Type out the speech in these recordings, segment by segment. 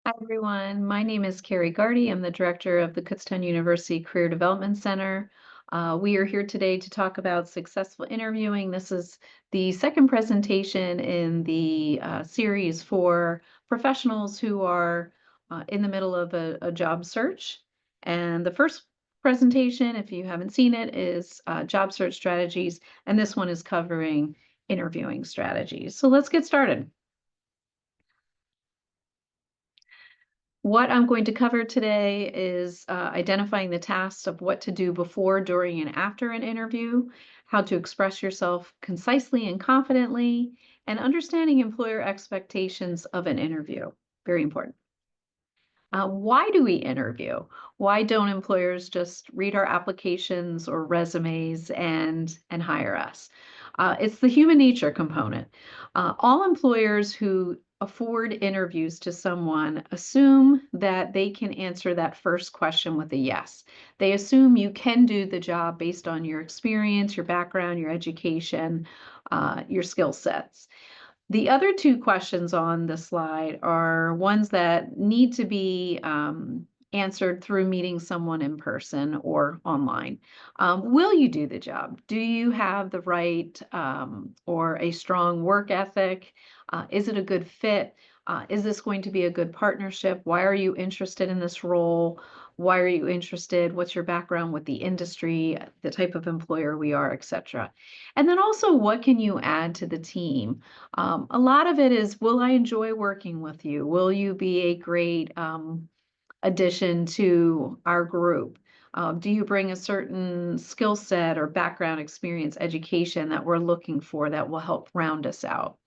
Hi, everyone. My name is Carrie Gardy. I'm the director of the Kutztown University Career Development Center. We are here today to talk about successful interviewing. This is the second presentation in the series for professionals who are in the middle of a job search. And the first presentation, if you haven't seen it, is job search strategies, and this one is covering interviewing strategies. So let's get started. What I'm going to cover today is identifying the tasks of what to do before, during, and after an interview, how to express yourself concisely and confidently, and understanding employer expectations of an interview. Very important. Why do we interview? Why don't employers just read our applications or resumes and hire us? It's the human nature component. All employers who afford interviews to someone assume that they can answer that first question with a yes. They assume you can do the job based on your experience, your background, your education, your skill sets. The other two questions on the slide are ones that need to be answered through meeting someone in person or online. Will you do the job? Do you have the right or a strong work ethic? Is it a good fit? Is this going to be a good partnership? Why are you interested in this role? Why are you interested? What's your background with the industry, the type of employer we are, etc. And then also, what can you add to the team? A lot of it is, will I enjoy working with you? Will you be a great addition to our group? Do you bring a certain skill set or background, experience, education that we're looking for that will help round us out?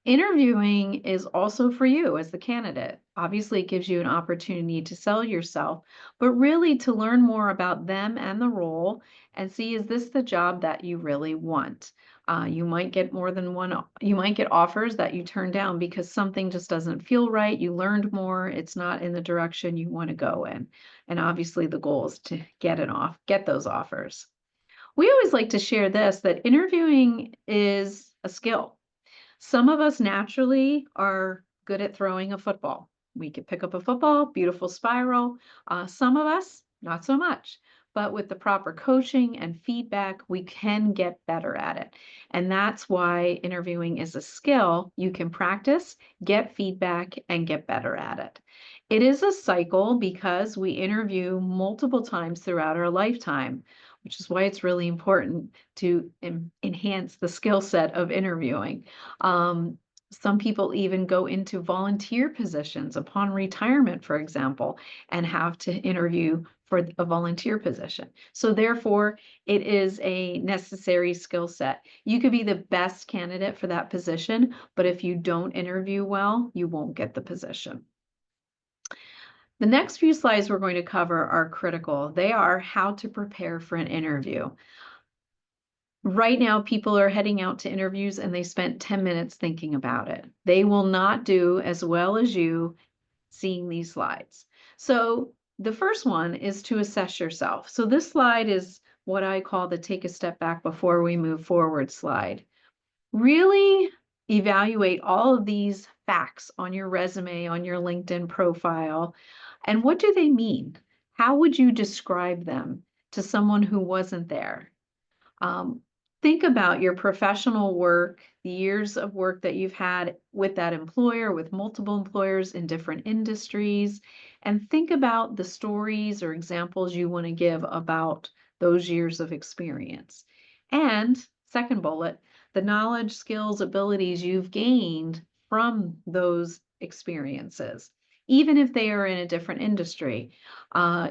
Interviewing is also for you as the candidate. Obviously, it gives you an opportunity to sell yourself, but really to learn more about them and the role and see, is this the job that you really want? You might get more than one, you might get offers that you turn down because something just doesn't feel right. You learned more, it's not in the direction you want to go in. And obviously, the goal is to get those offers. We always like to share this, that interviewing is a skill. Some of us naturally are good at throwing a football. We could pick up a football, beautiful spiral. Some of us, not so much. But with the proper coaching and feedback, we can get better at it. And that's why interviewing is a skill you can practice, get feedback, and get better at it. It is a cycle because we interview multiple times throughout our lifetime, which is why it's really important to enhance the skill set of interviewing. Some people even go into volunteer positions upon retirement, for example, and have to interview for a volunteer position. So therefore, it is a necessary skill set. You could be the best candidate for that position, but if you don't interview well, you won't get the position. The next few slides we're going to cover are critical. They are how to prepare for an interview. Right now, people are heading out to interviews and they spent 10 minutes thinking about it. They will not do as well as you seeing these slides. So the first one is to assess yourself. So this slide is what I call the take a step back before we move forward slide. Really evaluate all of these facts on your resume, on your LinkedIn profile, and what do they mean? How would you describe them to someone who wasn't there? Um, think about your professional work, the years of work that you've had with that employer, with multiple employers in different industries, and think about the stories or examples you want to give about those years of experience. And second bullet, the knowledge, skills, abilities you've gained from those experiences. Even if they are in a different industry,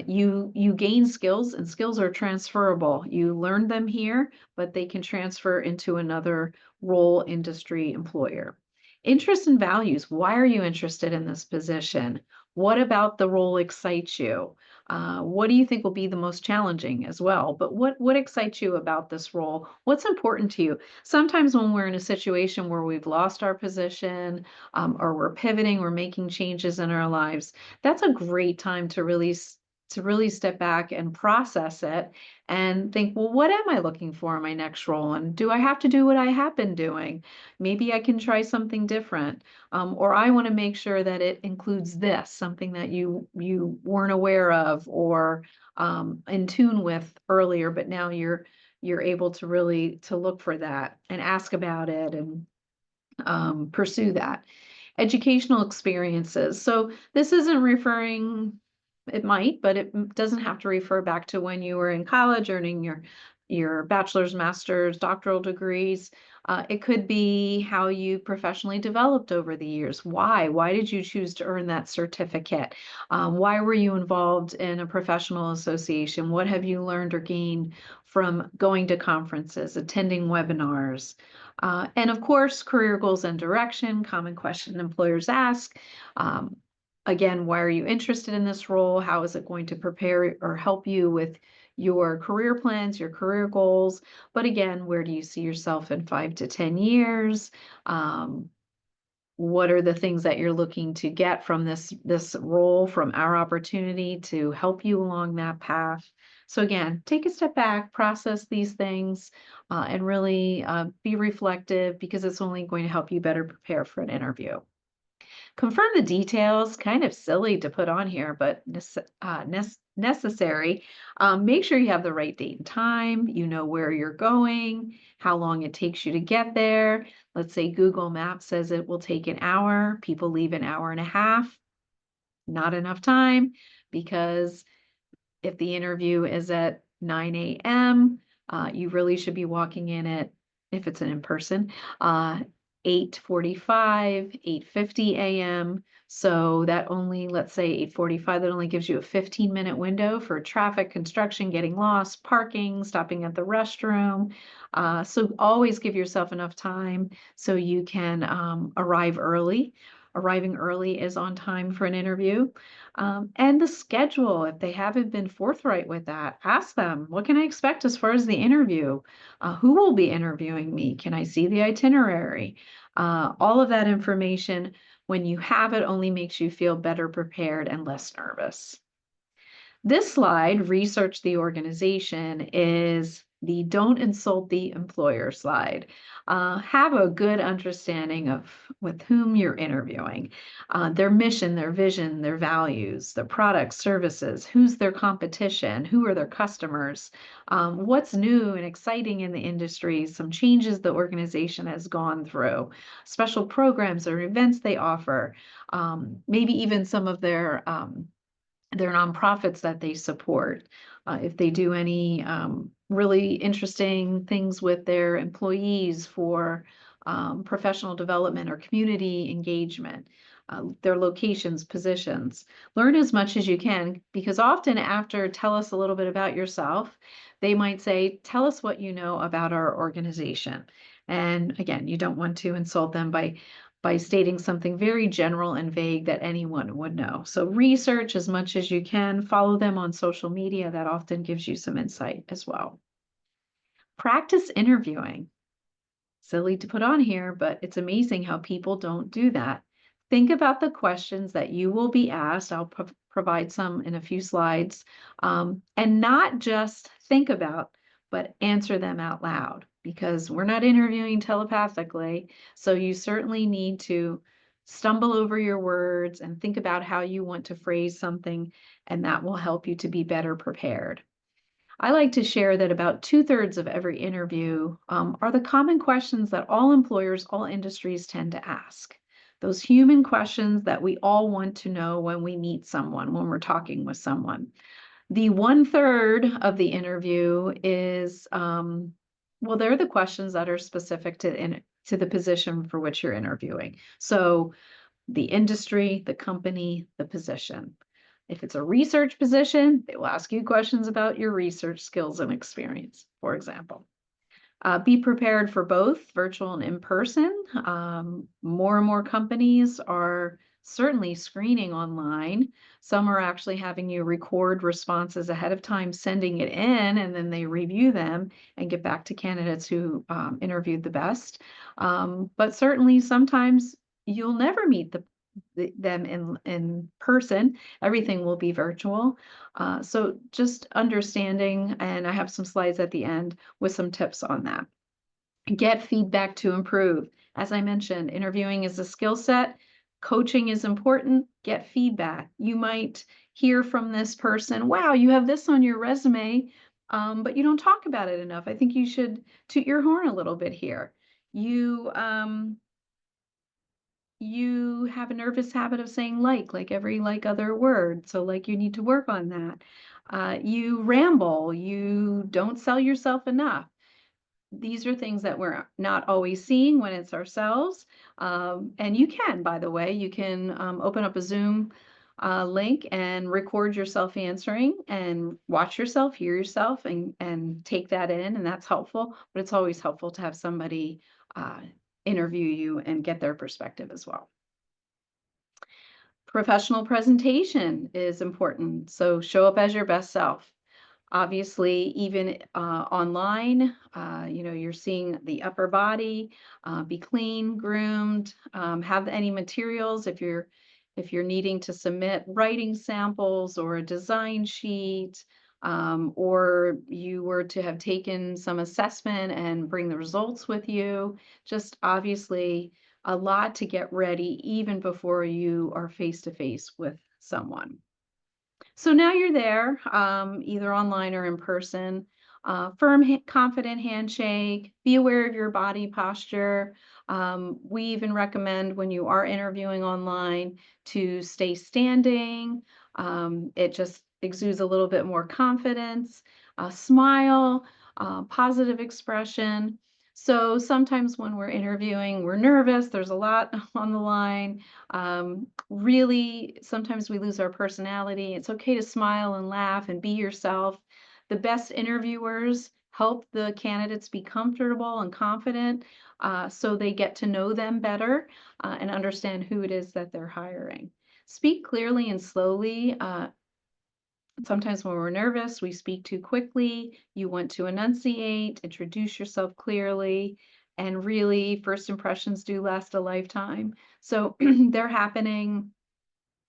you gain skills, and skills are transferable. You learn them here, but they can transfer into another role, industry, employer. Interests and values. Why are you interested in this position? What about the role excites you? What do you think will be the most challenging as well? But what excites you about this role? What's important to you? Sometimes when we're in a situation where we've lost our position, or we're pivoting, we're making changes in our lives, that's a great time to really to really step back and process it and think, well, what am I looking for in my next role? And do I have to do what I have been doing? Maybe I can try something different. Or I want to make sure that it includes this, something that you weren't aware of or in tune with earlier, but now you're able to really to look for that and ask about it and pursue that. Educational experiences. So this isn't referring, it might, but it doesn't have to refer back to when you were in college earning your bachelor's, master's, doctoral degrees. It could be how you professionally developed over the years. Why? Why did you choose to earn that certificate? Why were you involved in a professional association? What have you learned or gained from going to conferences, attending webinars? And of course, career goals and direction, common question employers ask. Um, again, why are you interested in this role? How is it going to prepare or help you with your career plans, your career goals? But again, where do you see yourself in 5 to 10 years? Um, what are the things that you're looking to get from this role, from our opportunity to help you along that path? So again, take a step back, process these things, and really be reflective because it's only going to help you better prepare for an interview. Confirm the details, kind of silly to put on here, but necessary. Make sure you have the right date and time, you know where you're going, how long it takes you to get there. Let's say Google Maps says it will take an hour. People leave an hour and a half. Not enough time because if the interview is at 9 a.m., you really should be walking in at, if it's an in-person, 8:45, 8:50 a.m. So that only, let's say 8:45, that only gives you a 15-minute window for traffic, construction, getting lost, parking, stopping at the restroom. So always give yourself enough time so you can arrive early. Arriving early is on time for an interview. And the schedule, if they haven't been forthright with that, ask them, what can I expect as far as the interview? Who will be interviewing me? Can I see the itinerary? All of that information, when you have it, only makes you feel better prepared and less nervous. This slide, research the organization, is the don't insult the employer slide. Have a good understanding of with whom you're interviewing, their mission, their vision, their values, their products, services, who's their competition, who are their customers, what's new and exciting in the industry, some changes the organization has gone through, special programs or events they offer, maybe even some of their nonprofits that they support, if they do any really interesting things with their employees for professional development or community engagement, their locations, positions. Learn as much as you can because often after tell us a little bit about yourself, they might say, tell us what you know about our organization. And again, you don't want to insult them by stating something very general and vague that anyone would know. So research as much as you can, follow them on social media. That often gives you some insight as well. Practice interviewing. Silly to put on here, but it's amazing how people don't do that. Think about the questions that you will be asked. I'll provide some in a few slides, and not just think about, but answer them out loud because we're not interviewing telepathically. So you certainly need to stumble over your words and think about how you want to phrase something, and that will help you to be better prepared. I like to share that about 2/3 of every interview are the common questions that all employers, all industries tend to ask. Those human questions that we all want to know when we meet someone, when we're talking with someone. The 1/3 of the interview is, well, they're the questions that are specific to the position for which you're interviewing. So the industry, the company, the position. If it's a research position, they will ask you questions about your research skills and experience, for example. Be prepared for both virtual and in person. More and more companies are certainly screening online. Some are actually having you record responses ahead of time, sending it in, and then they review them and get back to candidates who interviewed the best. But certainly sometimes you'll never meet them in person. Everything will be virtual. So just understanding, and I have some slides at the end with some tips on that. Get feedback to improve. As I mentioned, interviewing is a skill set. Coaching is important. Get feedback. You might hear from this person, wow, you have this on your resume, but you don't talk about it enough. I think you should toot your horn a little bit here. You have a nervous habit of saying like every like other word. So like you need to work on that. You ramble, you don't sell yourself enough. These are things that we're not always seeing when it's ourselves. And you can, by the way, you can open up a Zoom link and record yourself answering and watch yourself, hear yourself, and take that in. And that's helpful. But it's always helpful to have somebody interview you and get their perspective as well. Professional presentation is important. So show up as your best self. Obviously, even online, you're seeing the upper body, be clean, groomed, have any materials if you're needing to submit writing samples or a design sheet, or you were to have taken some assessment and bring the results with you. Just obviously a lot to get ready even before you are face to face with someone. So now you're there, either online or in person. Confident handshake. Be aware of your body posture. We even recommend when you are interviewing online to stay standing. It just exudes a little bit more confidence. Smile, positive expression. So sometimes when we're interviewing, we're nervous. There's a lot on the line. Really, sometimes we lose our personality. It's okay to smile and laugh and be yourself. The best interviewers help the candidates be comfortable and confident, so they get to know them better and understand who it is that they're hiring. Speak clearly and slowly. Sometimes when we're nervous, we speak too quickly. You want to enunciate, introduce yourself clearly, and really, first impressions do last a lifetime. So they're happening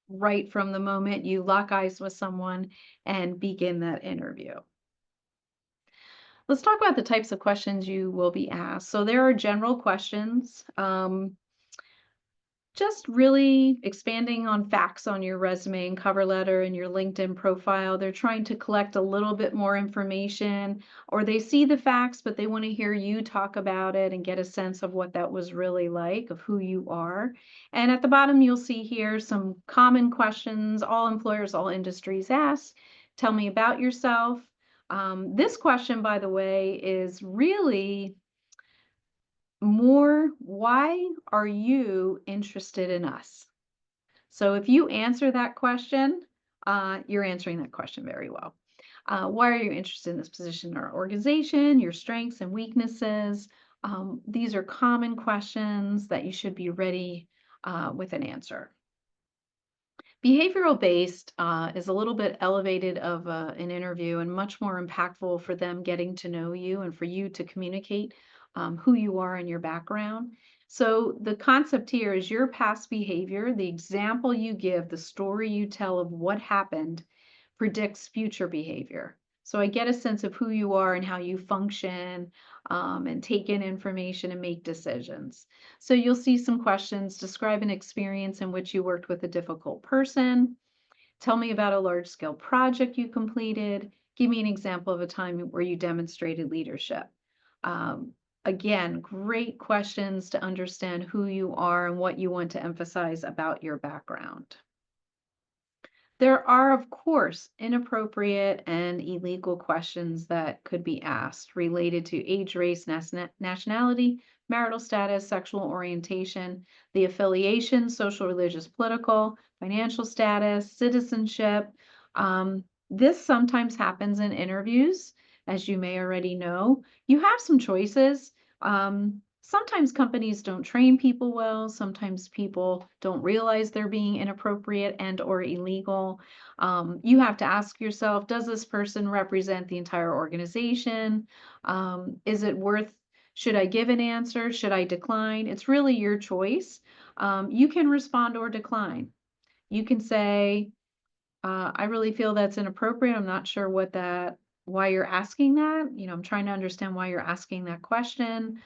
right from the moment you lock eyes with someone and begin that interview. Let's talk about the types of questions you will be asked. So there are general questions. Just really expanding on facts on your resume and cover letter and your LinkedIn profile. They're trying to collect a little bit more information, or they see the facts, but they want to hear you talk about it and get a sense of what that was really like, of who you are. And at the bottom, you'll see here some common questions all employers, all industries ask. Tell me about yourself. This question, by the way, is really more, why are you interested in us? So if you answer that question, you're answering that question very well. Why are you interested in this position or organization, your strengths and weaknesses? These are common questions that you should be ready with an answer. Behavioral based is a little bit elevated of an interview and much more impactful for them getting to know you and for you to communicate who you are and your background. So the concept here is your past behavior, the example you give, the story you tell of what happened predicts future behavior. So I get a sense of who you are and how you function, and take in information and make decisions. So you'll see some questions. Describe an experience in which you worked with a difficult person. Tell me about a large scale project you completed. Give me an example of a time where you demonstrated leadership. Again, great questions to understand who you are and what you want to emphasize about your background. There are, of course, inappropriate and illegal questions that could be asked related to age, race, nationality, marital status, sexual orientation, the affiliation, social, religious, political, financial status, citizenship. This sometimes happens in interviews, as you may already know. You have some choices. Sometimes companies don't train people well. Sometimes people don't realize they're being inappropriate and or illegal. You have to ask yourself, does this person represent the entire organization? Is it worth Should I give an answer? Should I decline? It's really your choice. You can respond or decline. You can say, I really feel that's inappropriate. I'm not sure why you're asking that. I'm trying to understand why you're asking that question.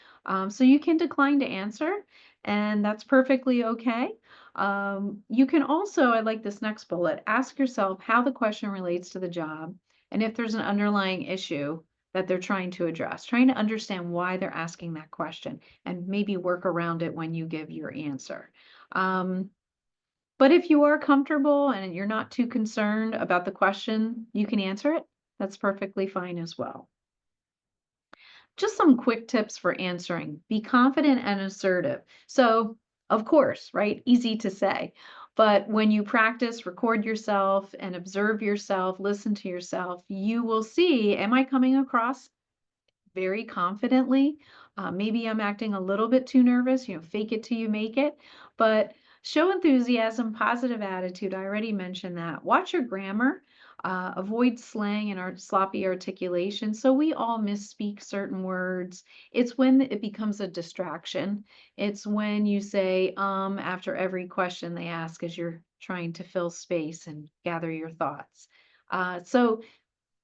So you can decline to answer, and that's perfectly okay. You can also, I like this next bullet, ask yourself how the question relates to the job and if there's an underlying issue that they're trying to address, trying to understand why they're asking that question and maybe work around it when you give your answer. Um, but if you are comfortable and you're not too concerned about the question, you can answer it. That's perfectly fine as well. Just some quick tips for answering. Be confident and assertive. So, of course, right? Easy to say. But when you practice, record yourself and observe yourself, listen to yourself, you will see, am I coming across very confidently? Maybe I'm acting a little bit too nervous, fake it till you make it. But show enthusiasm, positive attitude. I already mentioned that. Watch your grammar. Avoid slang and sloppy articulation. So we all misspeak certain words. It's when it becomes a distraction. It's when you say after every question they ask as you're trying to fill space and gather your thoughts. So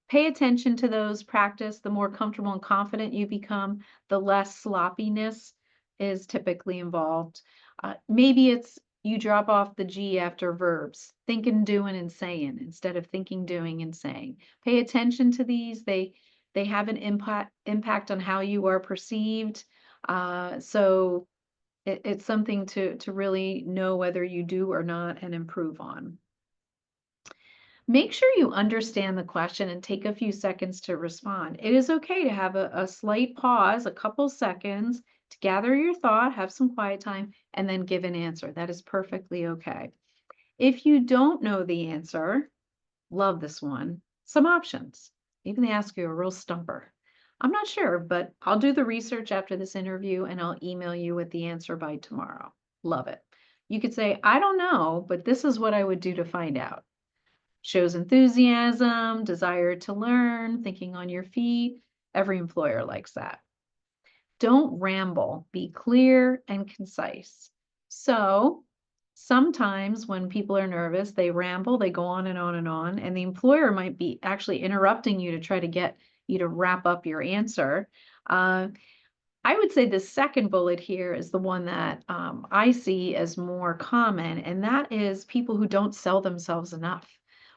pay attention to those, practice. The more comfortable and confident you become, the less sloppiness is typically involved. Maybe it's you drop off the G after verbs, thinking, doing, and saying instead of thinking, doing, and saying. Pay attention to these. They have an impact on how you are perceived. So it's something to really know whether you do or not and improve on. Make sure you understand the question and take a few seconds to respond. It is okay to have a slight pause, a couple seconds to gather your thought, have some quiet time, and then give an answer. That is perfectly okay. If you don't know the answer, love this one, some options. Even they ask you a real stumper. I'm not sure, but I'll do the research after this interview and I'll email you with the answer by tomorrow. Love it. You could say, I don't know, but this is what I would do to find out. Shows enthusiasm, desire to learn, thinking on your feet. Every employer likes that. Don't ramble, be clear and concise. So sometimes when people are nervous, they ramble, they go on and on and on, and the employer might be actually interrupting you to try to get you to wrap up your answer. Uh, I would say the second bullet here is the one that I see as more common, and that is people who don't sell themselves enough.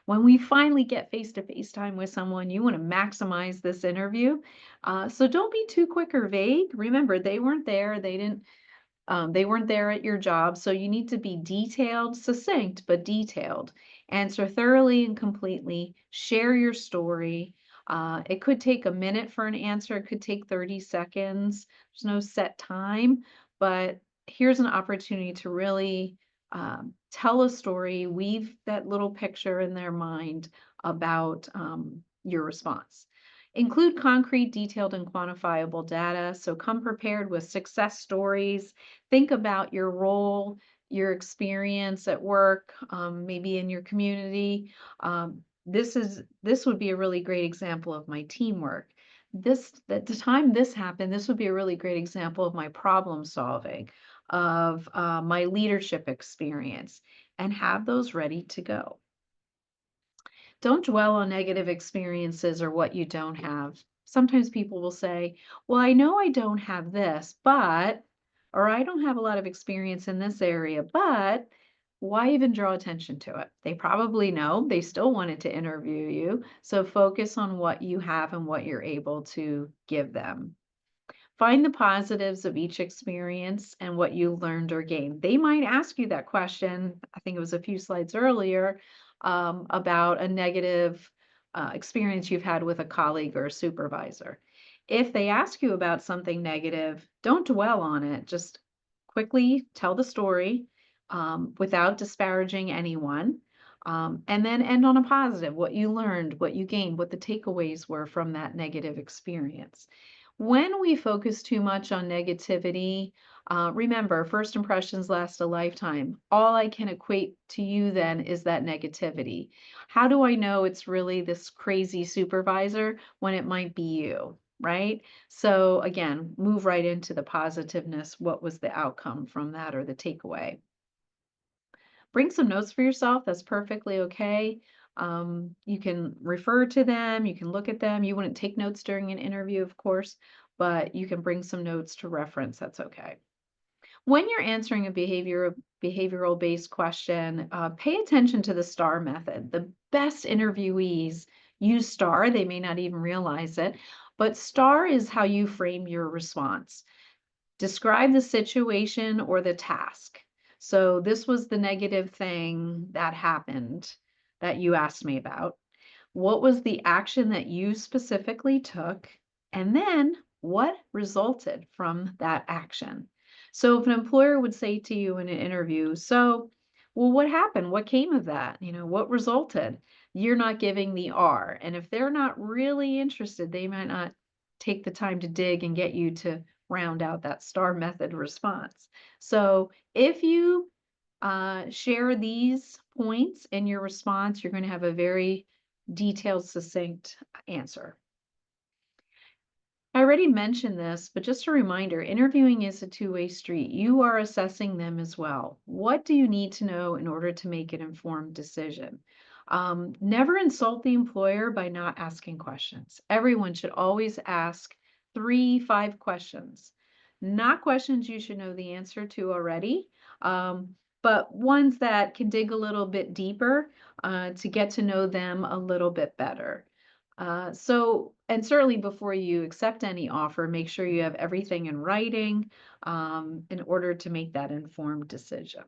When we finally get face-to-face time with someone, you want to maximize this interview. So don't be too quick or vague. Remember, they weren't there. They weren't there at your job, so you need to be detailed, succinct, but detailed. Answer thoroughly and completely. Share your story. It could take a minute for an answer. It could take 30 seconds. There's no set time, but here's an opportunity to really tell a story, weave that little picture in their mind about your response. Include concrete, detailed, and quantifiable data. So come prepared with success stories. Think about your role, your experience at work, maybe in your community. This would be a really great example of my teamwork. At the time this happened, this would be a really great example of my problem solving, of my leadership experience, and have those ready to go. Don't dwell on negative experiences or what you don't have. Sometimes people will say, well, I know I don't have this, but, or I don't have a lot of experience in this area, but why even draw attention to it? They probably know, they still wanted to interview you. So focus on what you have and what you're able to give them. Find the positives of each experience and what you learned or gained. They might ask you that question, I think it was a few slides earlier, about a negative experience you've had with a colleague or a supervisor. If they ask you about something negative, don't dwell on it. Just quickly tell the story without disparaging anyone. And then end on a positive, what you learned, what you gained, what the takeaways were from that negative experience. When we focus too much on negativity, remember, first impressions last a lifetime. All I can equate to you then is that negativity. How do I know it's really this crazy supervisor when it might be you? right? So again, move right into the positiveness. What was the outcome from that or the takeaway? Bring some notes for yourself. That's perfectly okay. You can refer to them, you can look at them. You wouldn't take notes during an interview, of course, but you can bring some notes to reference. That's okay. When you're answering a behavioral based question, pay attention to the STAR method. The best interviewees use STAR. They may not even realize it, but STAR is how you frame your response. Describe the situation or the task. So this was the negative thing that happened that you asked me about. What was the action that you specifically took? And then what resulted from that action? So if an employer would say to you in an interview, so, well, what happened? What came of that? What resulted? You're not giving the R. And if they're not really interested, they might not take the time to dig and get you to round out that STAR method response. So if you share these points in your response, you're going to have a very detailed, succinct answer. I already mentioned this, but just a reminder, interviewing is a two-way street. You are assessing them as well. What do you need to know in order to make an informed decision? Never insult the employer by not asking questions. Everyone should always ask 3, 5 questions, not questions you should know the answer to already, but ones that can dig a little bit deeper to get to know them a little bit better. And certainly before you accept any offer, make sure you have everything in writing in order to make that informed decision.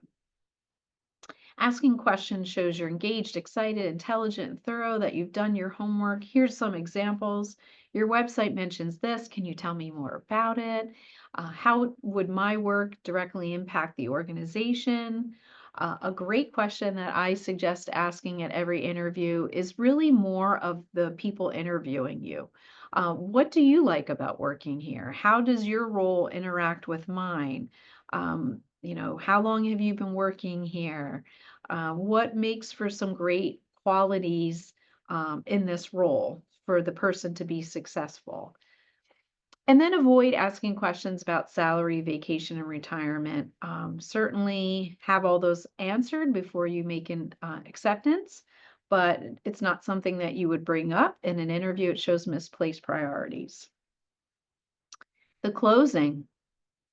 Asking questions shows you're engaged, excited, intelligent, and thorough, that you've done your homework. Here's some examples. Your website mentions this. Can you tell me more about it? How would my work directly impact the organization? A great question that I suggest asking at every interview is really more of the people interviewing you. What do you like about working here? How does your role interact with mine? How long have you been working here? What makes for some great qualities in this role for the person to be successful? And then avoid asking questions about salary, vacation, and retirement. Certainly have all those answered before you make an acceptance, but it's not something that you would bring up in an interview. It shows misplaced priorities. The closing.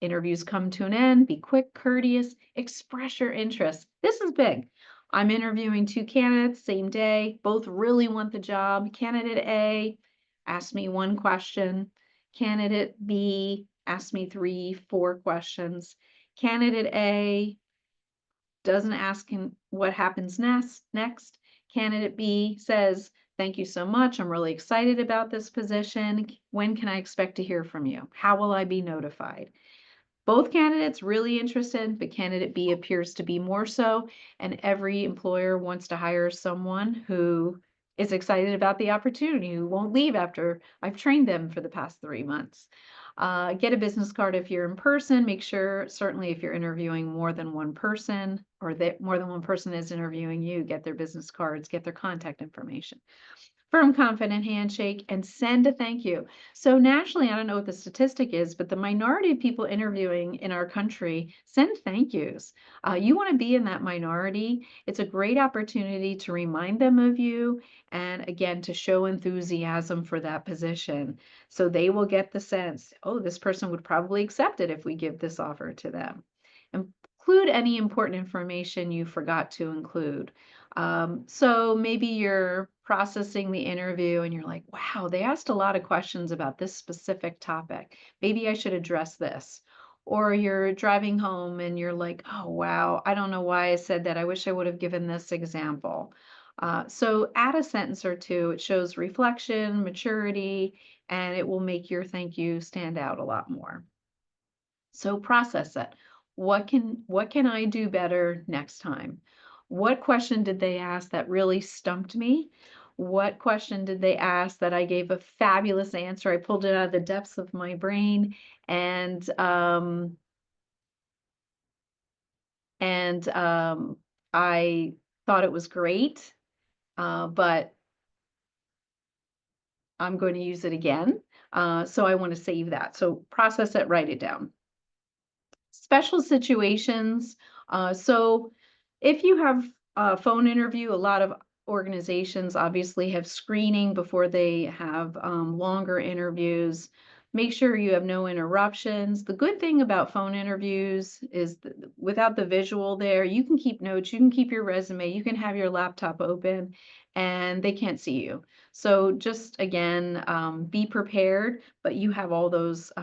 Interviews come to an end. Be quick, courteous, express your interest. This is big. I'm interviewing 2 candidates, same day. Both really want the job. Candidate A asked me 1 question. Candidate B asked me 3, 4 questions. Candidate A doesn't ask him what happens next. Candidate B says, thank you so much. I'm really excited about this position. When can I expect to hear from you? How will I be notified? Both candidates really interested, but candidate B appears to be more so, and every employer wants to hire someone who is excited about the opportunity, who won't leave after I've trained them for the past 3 months. Get a business card if you're in person. Make sure, certainly if you're interviewing more than one person or that more than one person is interviewing you, get their business cards, get their contact information. Firm, confident handshake, and send a thank you. So nationally, I don't know what the statistic is, but the minority of people interviewing in our country send thank yous. You want to be in that minority. It's a great opportunity to remind them of you and again to show enthusiasm for that position. So they will get the sense, oh, this person would probably accept it if we give this offer to them. Include any important information you forgot to include. So maybe you're processing the interview and you're like, wow, they asked a lot of questions about this specific topic. Maybe I should address this. Or you're driving home and you're like, oh, wow, I don't know why I said that. I wish I would have given this example. So add a sentence or two. It shows reflection, maturity, and it will make your thank you stand out a lot more. So process it. What can I do better next time? What question did they ask that really stumped me? What question did they ask that I gave a fabulous answer? I pulled it out of the depths of my brain and I thought it was great, but I'm going to use it again. So I want to save that. So process it, write it down. Special situations. So if you have a phone interview, a lot of organizations obviously have screening before they have longer interviews. Make sure you have no interruptions. The good thing about phone interviews is without the visual there, you can keep notes, you can keep your resume, you can have your laptop open, and they can't see you. So just again, be prepared, but you have all those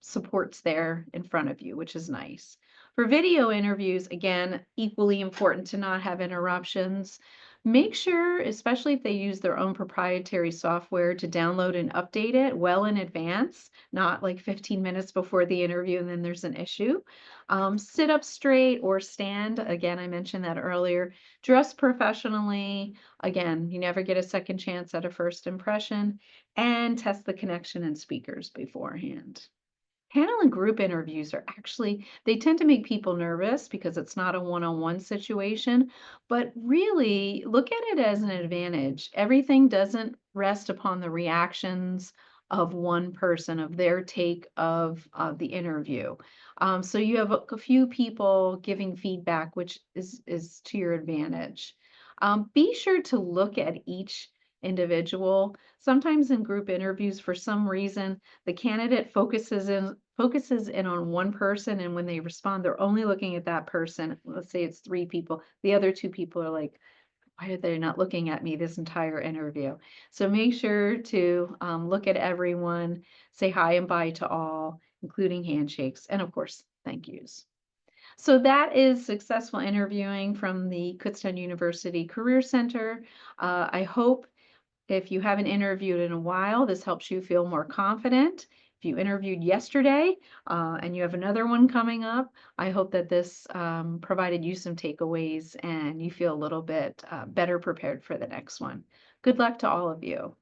supports there in front of you, which is nice. For video interviews, again, equally important to not have interruptions. Make sure, especially if they use their own proprietary software, to download and update it well in advance, not like 15 minutes before the interview and then there's an issue. Sit up straight or stand. Again, I mentioned that earlier. Dress professionally. Again, you never get a second chance at a first impression, and test the connection and speakers beforehand. Panel and group interviews are actually, they tend to make people nervous because it's not a one-on-one situation, but really look at it as an advantage. Everything doesn't rest upon the reactions of one person, of their take of the interview. So you have a few people giving feedback, which is to your advantage. Be sure to look at each individual. Sometimes in group interviews, for some reason, the candidate focuses in on one person, and when they respond, they're only looking at that person. Let's say it's 3 people. The other 2 people are like, "Why are they not looking at me this entire interview?" So make sure to look at everyone, say hi and bye to all, including handshakes, and of course, thank yous. So that is successful interviewing from the Kutztown University Career Center. I hope if you haven't interviewed in a while, this helps you feel more confident. If you interviewed yesterday and you have another one coming up, I hope that this provided you some takeaways and you feel a little bit better prepared for the next one. Good luck to all of you.